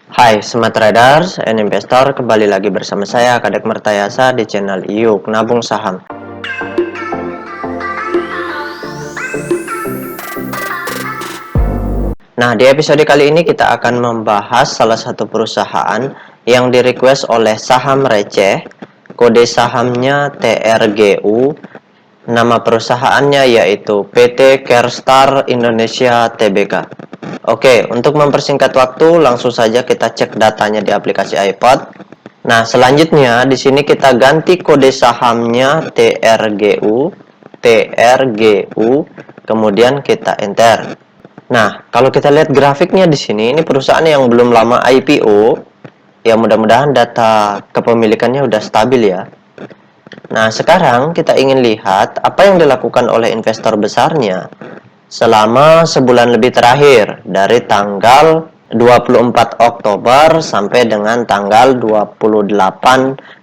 Hai Smart Traders and Investor, kembali lagi bersama saya Kadek Mertayasa di channel Yuk Nabung Saham. Nah, di episode kali ini kita akan membahas salah satu perusahaan yang di-request oleh saham receh, kode sahamnya TRGU, nama perusahaannya yaitu PT Kerstar Indonesia Tbk. Oke, untuk mempersingkat waktu, langsung saja kita cek datanya di aplikasi iPod. Nah, selanjutnya di sini kita ganti kode sahamnya TRGU, kemudian kita enter. Nah, kalau kita lihat grafiknya di sini, ini perusahaan yang belum lama IPO, ya mudah-mudahan data kepemilikannya udah stabil ya. Nah, sekarang kita ingin lihat apa yang dilakukan oleh investor besarnya selama sebulan lebih terakhir, dari tanggal 24 Oktober sampai dengan tanggal 28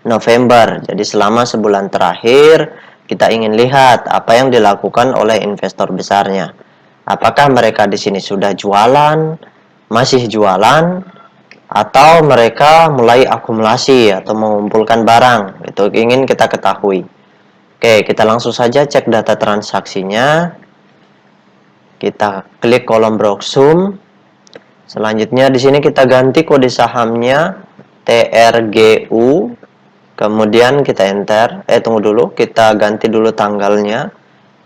November. Jadi selama sebulan terakhir kita ingin lihat apa yang dilakukan oleh investor besarnya. Apakah mereka di sini sudah jualan, masih jualan, atau mereka mulai akumulasi atau mengumpulkan barang. Itu ingin kita ketahui. Oke, kita langsung saja cek data transaksinya. Kita klik kolom browsum. Selanjutnya di sini kita ganti kode sahamnya TRGU. Kemudian kita enter. Tunggu dulu, kita ganti dulu tanggalnya.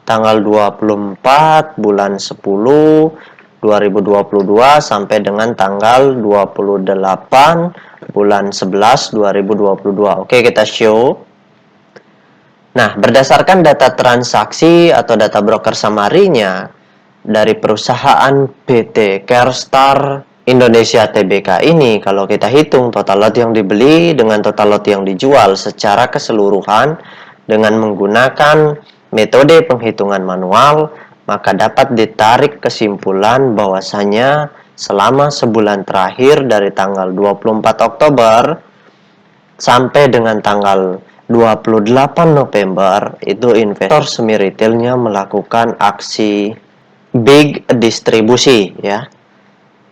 Tanggal 24 bulan 10 2022 sampai dengan tanggal 28 bulan 11 2022. Oke, kita show. Nah, berdasarkan data transaksi atau data broker summary-nya dari perusahaan PT Kerstar Indonesia Tbk ini, kalau kita hitung total lot yang dibeli dengan total lot yang dijual secara keseluruhan dengan menggunakan metode penghitungan manual, maka dapat ditarik kesimpulan bahwasanya selama sebulan terakhir dari tanggal 24 Oktober sampai dengan tanggal 28 November itu investor semi retailnya melakukan aksi big distribusi ya.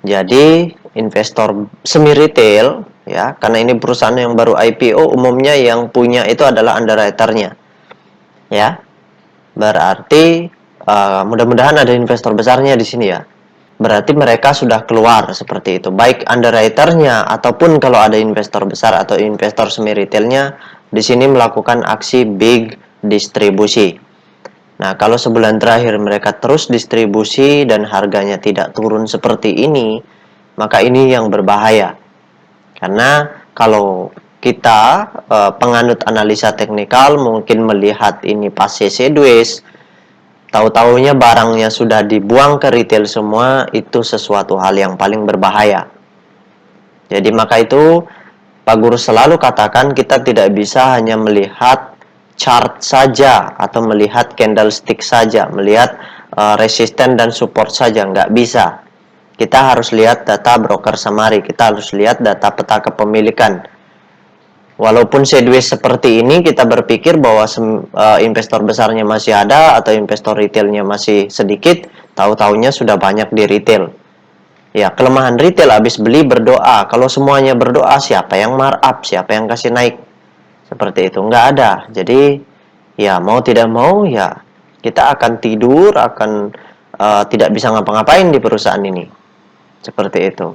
Jadi investor semi retail ya, karena ini perusahaan yang baru IPO, umumnya yang punya itu adalah underwriter-nya. Ya. Berarti mudah-mudahan ada investor besarnya di sini ya. Berarti mereka sudah keluar seperti itu. Baik underwriter-nya ataupun kalau ada investor besar atau investor semi retailnya di sini melakukan aksi big distribusi. Nah, kalau sebulan terakhir mereka terus distribusi dan harganya tidak turun seperti ini, maka ini yang berbahaya. Karena kalau kita penganut analisa teknikal mungkin melihat ini pasca sideways, tahu-tahunya barangnya sudah dibuang ke retail semua, itu sesuatu hal yang paling berbahaya. Jadi maka itu Pak Guru selalu katakan kita tidak bisa hanya melihat chart saja atau melihat candlestick saja, melihat resisten dan support saja, nggak bisa. Kita harus lihat data broker summary, kita harus lihat data peta kepemilikan. Walaupun sideways seperti ini, kita berpikir bahwa investor besarnya masih ada atau investor retailnya masih sedikit, tahu-tahunya sudah banyak di retail. Ya, kelemahan retail habis beli berdoa. Kalau semuanya berdoa, siapa yang markup, siapa yang kasih naik? Seperti itu, nggak ada. Jadi, ya mau tidak mau, ya kita akan tidur, akan tidak bisa ngapa-ngapain di perusahaan ini. Seperti itu.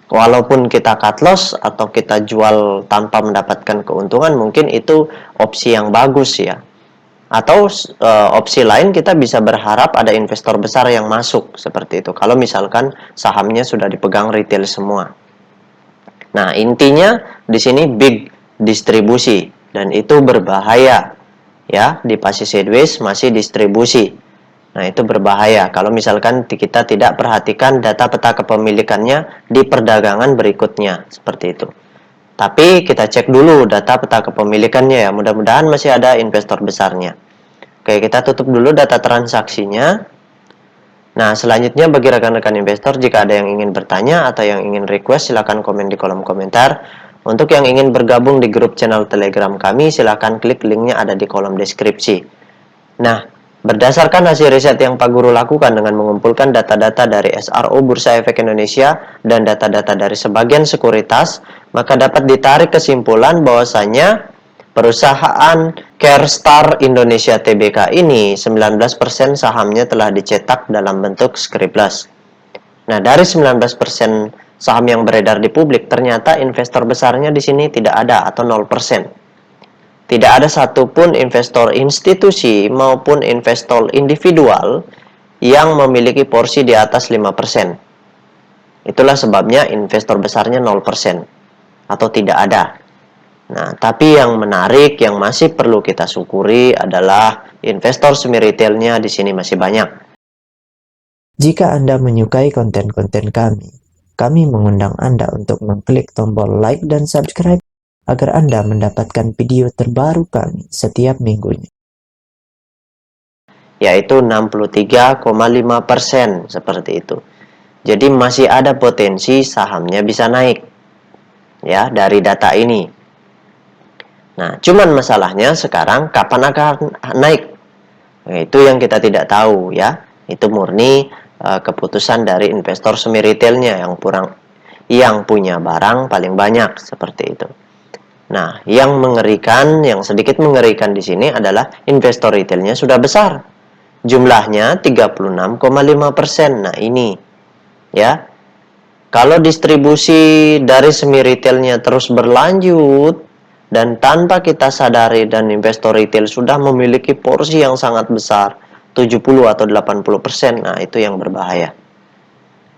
Walaupun kita cut loss atau kita jual tanpa mendapatkan keuntungan, mungkin itu opsi yang bagus ya. Atau opsi lain kita bisa berharap ada investor besar yang masuk seperti itu. Kalau misalkan sahamnya sudah dipegang retail semua. Nah, intinya di sini big distribusi dan itu berbahaya. Ya, di pasca sideways masih distribusi. Nah, itu berbahaya kalau misalkan kita tidak perhatikan data peta kepemilikannya di perdagangan berikutnya, seperti itu. Tapi kita cek dulu data peta kepemilikannya ya, mudah-mudahan masih ada investor besarnya. Oke, kita tutup dulu data transaksinya. Nah, selanjutnya bagi rekan-rekan investor, jika ada yang ingin bertanya atau yang ingin request, silakan komen di kolom komentar. Untuk yang ingin bergabung di grup channel Telegram kami, silakan klik linknya ada di kolom deskripsi. Nah, Berdasarkan hasil riset yang Pak Guru lakukan dengan mengumpulkan data-data dari SRO Bursa Efek Indonesia dan data-data dari sebagian sekuritas, maka dapat ditarik kesimpulan bahwasanya perusahaan Carestar Indonesia Tbk ini 19% sahamnya telah dicetak dalam bentuk scriptless. Nah, dari 19% saham yang beredar di publik, ternyata investor besarnya di sini tidak ada atau 0%. Tidak ada satupun investor institusi maupun investor individual yang memiliki porsi di atas 5%. Itulah sebabnya investor besarnya 0% atau tidak ada. Nah, tapi yang menarik yang masih perlu kita syukuri adalah investor semi retailnya di sini masih banyak. Jika Anda menyukai konten-konten kami mengundang Anda untuk mengklik tombol like dan subscribe agar Anda mendapatkan video terbaru kami setiap minggunya. Yaitu 63,5% seperti itu. Jadi masih ada potensi sahamnya bisa naik ya dari data ini. Nah, cuman masalahnya sekarang kapan akan naik? Nah, itu yang kita tidak tahu ya. Itu murni keputusan dari investor semi retailnya yang punya barang paling banyak seperti itu. Nah, yang mengerikan, yang sedikit mengerikan di sini adalah investor retailnya sudah besar. Jumlahnya 36,5%. Nah, ini ya. Kalau distribusi dari semi retailnya terus berlanjut dan tanpa kita sadari dan investor retail sudah memiliki porsi yang sangat besar, 70 atau 80%, nah itu yang berbahaya.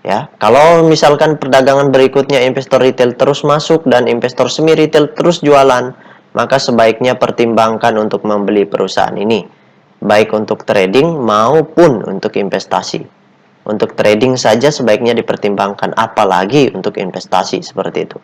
Ya, kalau misalkan perdagangan berikutnya investor retail terus masuk dan investor semi retail terus jualan, maka sebaiknya pertimbangkan untuk membeli perusahaan ini, baik untuk trading maupun untuk investasi. Untuk trading saja sebaiknya dipertimbangkan, apalagi untuk investasi seperti itu.